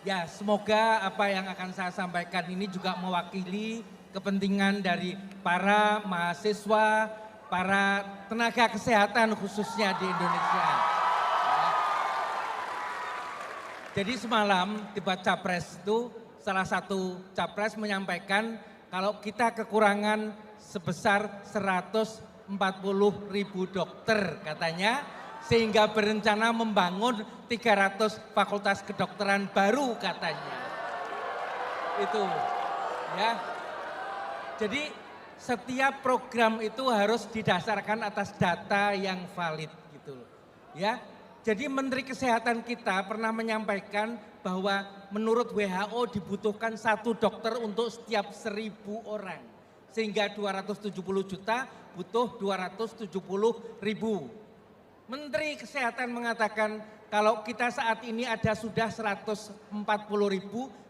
Ya, semoga apa yang akan saya sampaikan ini juga mewakili kepentingan dari para mahasiswa, para tenaga kesehatan khususnya di Indonesia. Jadi semalam debat capres itu salah satu capres menyampaikan kalau kita kekurangan sebesar 140.000 dokter katanya, sehingga berencana membangun 300 fakultas kedokteran baru katanya. Itu ya. Jadi setiap program itu harus didasarkan atas data yang valid gitu loh. Ya. Jadi Menteri Kesehatan kita pernah menyampaikan bahwa menurut WHO dibutuhkan 1 dokter untuk setiap 1.000 orang. Sehingga 270 juta butuh 270.000. Menteri Kesehatan mengatakan kalau kita saat ini ada sudah 140.000,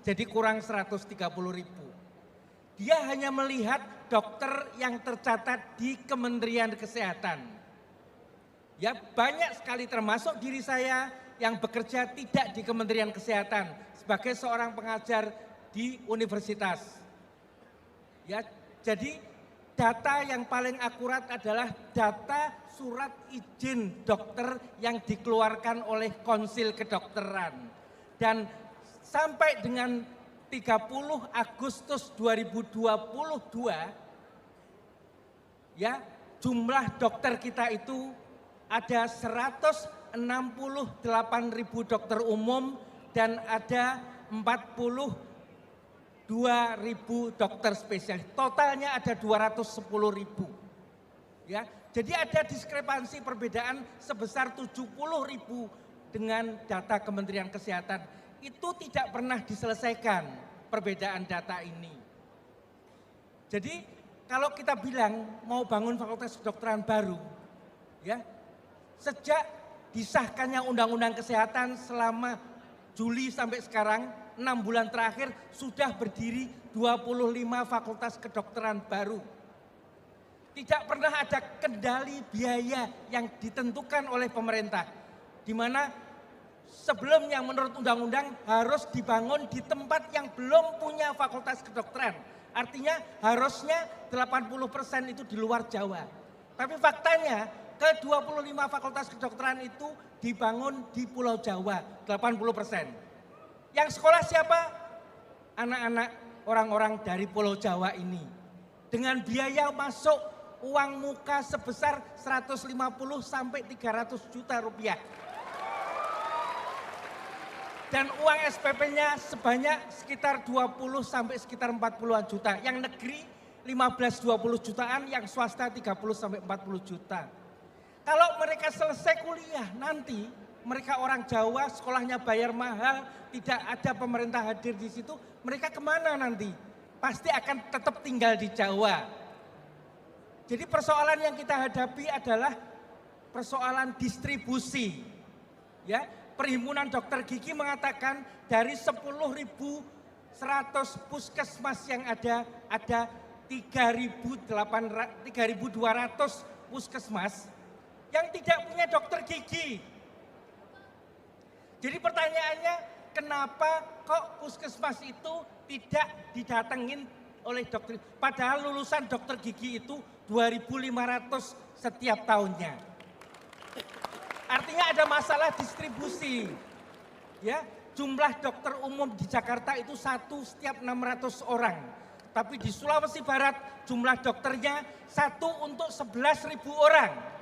jadi kurang 130.000. Dia hanya melihat dokter yang tercatat di Kementerian Kesehatan. Ya, banyak sekali termasuk diri saya yang bekerja tidak di Kementerian Kesehatan sebagai seorang pengajar di universitas. Ya, jadi data yang paling akurat adalah data surat izin dokter yang dikeluarkan oleh Konsil Kedokteran. Dan sampai dengan 30 Agustus 2022, ya, jumlah dokter kita itu ada 168.000 dokter umum dan ada 42.000 dokter spesialis. Totalnya ada 210.000. Ya, jadi ada diskrepansi perbedaan sebesar 70.000 dengan data Kementerian Kesehatan. Itu tidak pernah diselesaikan perbedaan data ini. Jadi kalau kita bilang mau bangun fakultas kedokteran baru, ya, sejak disahkannya Undang-Undang Kesehatan selama Juli sampai sekarang, 6 bulan terakhir sudah berdiri 25 fakultas kedokteran baru. Tidak pernah ada kendali biaya yang ditentukan oleh pemerintah, di mana sebelumnya menurut undang-undang harus dibangun di tempat yang belum punya fakultas kedokteran. Artinya harusnya 80% itu di luar Jawa. Tapi faktanya ke 25 fakultas kedokteran itu dibangun di Pulau Jawa, 80%. Yang sekolah siapa? Anak-anak orang-orang dari Pulau Jawa ini. Dengan biaya masuk uang muka sebesar 150 sampai 300 juta rupiah. Dan uang SPP-nya sebanyak sekitar 20 sampai sekitar 40-an juta. Yang negeri 15-20 jutaan, yang swasta 30 sampai 40 juta. Kalau mereka selesai kuliah nanti, mereka orang Jawa, sekolahnya bayar mahal, tidak ada pemerintah hadir di situ, mereka kemana nanti? Pasti akan tetap tinggal di Jawa. Jadi persoalan yang kita hadapi adalah persoalan distribusi. Ya, Perhimpunan Dokter Gigi mengatakan dari 10.100 puskesmas yang ada 3.200 puskesmas yang tidak punya dokter gigi. Jadi pertanyaannya, kenapa kok puskesmas itu tidak didatengin oleh dokter? Padahal lulusan dokter gigi itu 2.500 setiap tahunnya. Artinya ada masalah distribusi. Ya, jumlah dokter umum di Jakarta itu 1 setiap 600 orang. Tapi di Sulawesi Barat jumlah dokternya 1 untuk 11.000 orang.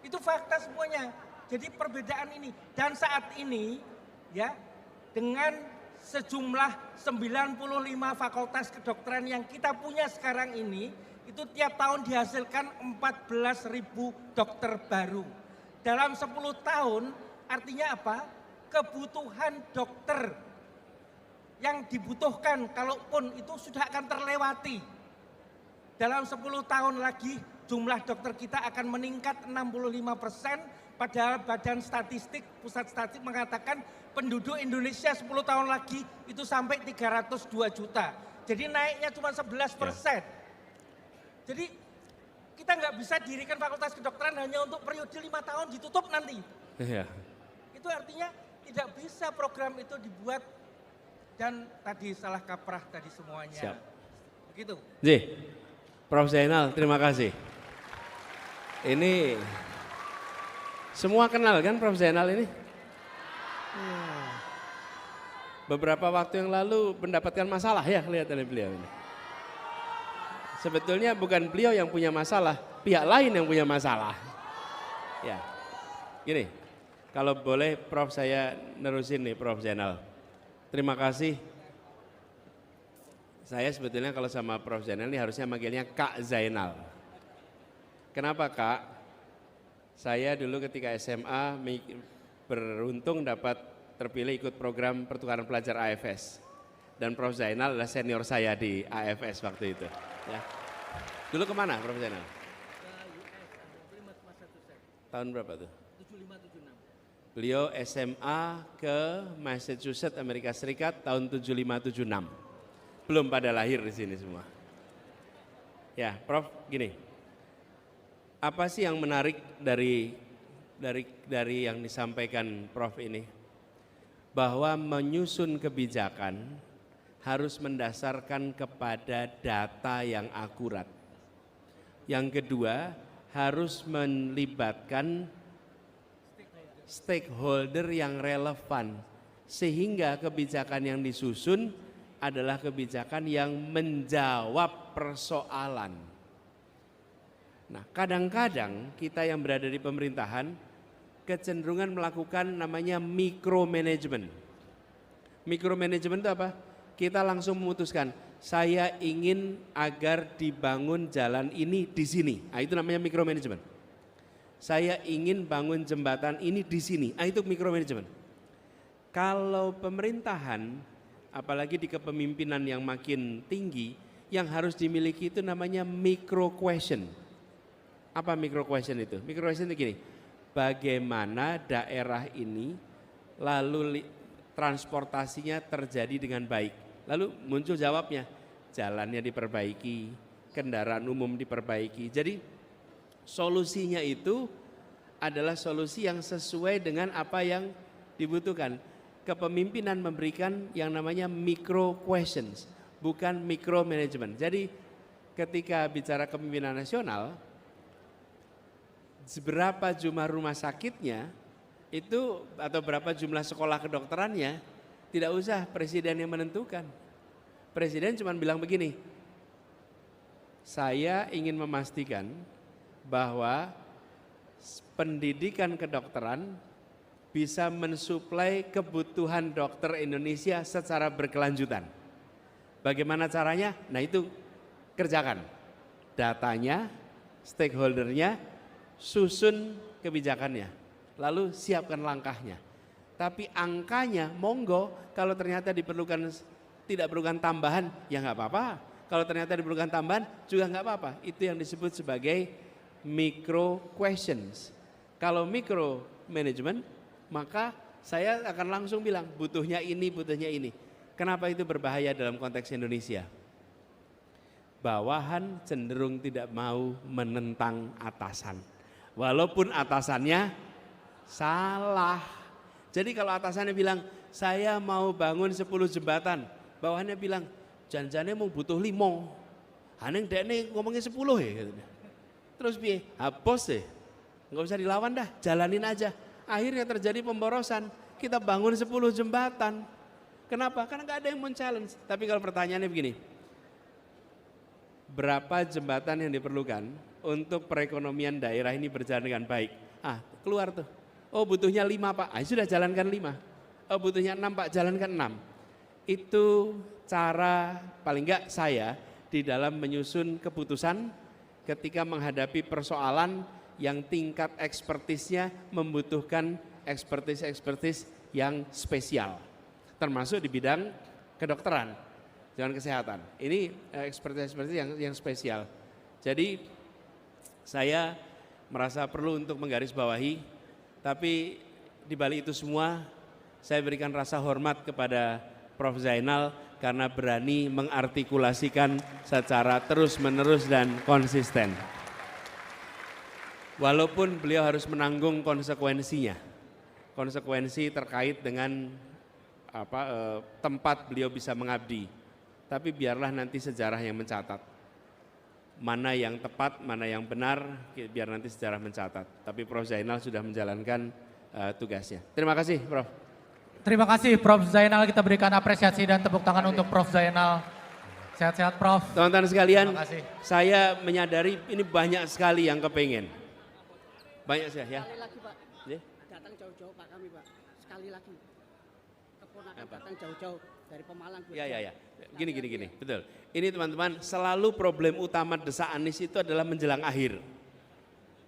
Itu fakta semuanya. Jadi perbedaan ini, dan saat ini ya, dengan sejumlah 95 fakultas kedokteran yang kita punya sekarang ini, itu tiap tahun dihasilkan 14.000 dokter baru. Dalam 10 tahun artinya apa? Kebutuhan dokter yang dibutuhkan kalaupun itu sudah akan terlewati. Dalam 10 tahun lagi jumlah dokter kita akan meningkat 65%, padahal Badan Statistik, Pusat Statistik mengatakan penduduk Indonesia 10 tahun lagi itu sampai 302 juta. Jadi naiknya cuma 11%. Jadi kita nggak bisa dirikan fakultas kedokteran hanya untuk periode 5 tahun ditutup nanti. Iya. Itu artinya Tidak bisa program itu dibuat dan tadi salah kaprah tadi semuanya. Siap. Begitu. Prof. Zainal, terima kasih. Ini semua kenal kan Prof. Zainal ini? Beberapa waktu yang lalu mendapatkan masalah ya kelihatannya beliau ini. Sebetulnya bukan beliau yang punya masalah, pihak lain yang punya masalah. Ya, gini, kalau boleh Prof saya nerusin nih Prof Zainal. Terima kasih. Saya sebetulnya kalau sama Prof Zainal ini harusnya manggilnya Kak Zainal. Kenapa Kak? Saya dulu ketika SMA beruntung dapat terpilih ikut program pertukaran pelajar AFS. Dan Prof Zainal adalah senior saya di AFS waktu itu. Ya. Dulu kemana Prof Zainal? Tahun berapa tuh? 75-76. Beliau SMA ke Massachusetts, Amerika Serikat tahun 75-76. Belum pada lahir di sini semua. Ya, Prof, gini. Apa sih yang menarik dari yang disampaikan Prof ini? Bahwa menyusun kebijakan harus mendasarkan kepada data yang akurat. Yang kedua, harus melibatkan stakeholder yang relevan sehingga kebijakan yang disusun adalah kebijakan yang menjawab persoalan. Nah, kadang-kadang kita yang berada di pemerintahan kecenderungan melakukan namanya micromanagement. Micromanagement itu apa? Kita langsung memutuskan, saya ingin agar dibangun jalan ini di sini. Nah, itu namanya micromanagement. Saya ingin bangun jembatan ini di sini. Nah, itu micromanagement. Kalau pemerintahan, apalagi di kepemimpinan yang makin tinggi, yang harus dimiliki itu namanya micro question. Apa micro question itu? Micro question itu gini, bagaimana daerah ini lalu transportasinya terjadi dengan baik. Lalu muncul jawabnya, jalannya diperbaiki, kendaraan umum diperbaiki. Jadi solusinya itu adalah solusi yang sesuai dengan apa yang dibutuhkan. Kepemimpinan memberikan yang namanya micro questions, bukan micro management. Jadi ketika bicara kepemimpinan nasional, berapa jumlah rumah sakitnya itu atau berapa jumlah sekolah kedokterannya tidak usah presiden yang menentukan. Presiden cuma bilang begini, saya ingin memastikan bahwa pendidikan kedokteran bisa mensuplai kebutuhan dokter Indonesia secara berkelanjutan. Bagaimana caranya? Nah, itu kerjakan. Datanya, stakeholdernya, susun kebijakannya, lalu siapkan langkahnya. Tapi angkanya monggo, kalau ternyata tidak perlukan tambahan, ya nggak apa-apa. Kalau ternyata diperlukan tambahan juga nggak apa-apa. Itu yang disebut sebagai micro questions. Kalau micro management, maka saya akan langsung bilang butuhnya ini, butuhnya ini. Kenapa itu berbahaya dalam konteks Indonesia? Bawahan cenderung tidak mau menentang atasan. Walaupun atasannya salah. Jadi kalau atasannya bilang, saya mau bangun 10 jembatan. Bawahannya bilang, janjiannya mau butuh 5. Haneng dekne ngomongnya 10 ya. Terus piye? Bos deh, nggak usah dilawan dah, jalanin aja. Akhirnya terjadi pemborosan, kita bangun 10 jembatan. Kenapa? Karena nggak ada yang men-challenge. Tapi kalau pertanyaannya begini, berapa jembatan yang diperlukan untuk perekonomian daerah ini berjalan dengan baik? Keluar tuh, oh butuhnya 5 Pak, sudah jalankan 5. Oh butuhnya 6 Pak, jalankan 6. Itu cara paling enggak saya di dalam menyusun keputusan ketika menghadapi persoalan yang tingkat ekspertisnya membutuhkan ekspertis yang spesial, termasuk di bidang kedokteran, jangan kesehatan. Ini ekspertis yang spesial. Jadi saya merasa perlu untuk menggarisbawahi, tapi di balik itu semua saya berikan rasa hormat kepada Prof Zainal karena berani mengartikulasikan secara terus-menerus dan konsisten. Walaupun beliau harus menanggung konsekuensinya. konsekuensi terkait dengan tempat beliau bisa mengabdi. Tapi biarlah nanti sejarah yang mencatat. Mana yang tepat, mana yang benar, biar nanti sejarah mencatat. Tapi Prof. Zainal sudah menjalankan tugasnya. Terima kasih, Prof. Terima kasih Prof. Zainal, kita berikan apresiasi dan tepuk tangan untuk Prof. Zainal. Sehat-sehat Prof. Teman-teman sekalian, Terima kasih. saya menyadari ini banyak sekali yang kepengen. Banyak sekali ya. Sekali lagi Pak, Ya? datang jauh-jauh Pak kami Pak, sekali lagi. Keponakan Apa? datang jauh-jauh dari Pemalang. Ya. Gini. Betul. Ini teman-teman, selalu problem utama Desa Anies itu adalah menjelang akhir.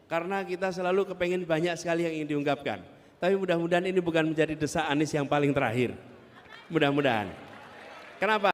Karena kita selalu kepengen banyak sekali yang ingin diungkapkan. Tapi mudah-mudahan ini bukan menjadi Desa Anies yang paling terakhir. Mudah-mudahan. Kenapa?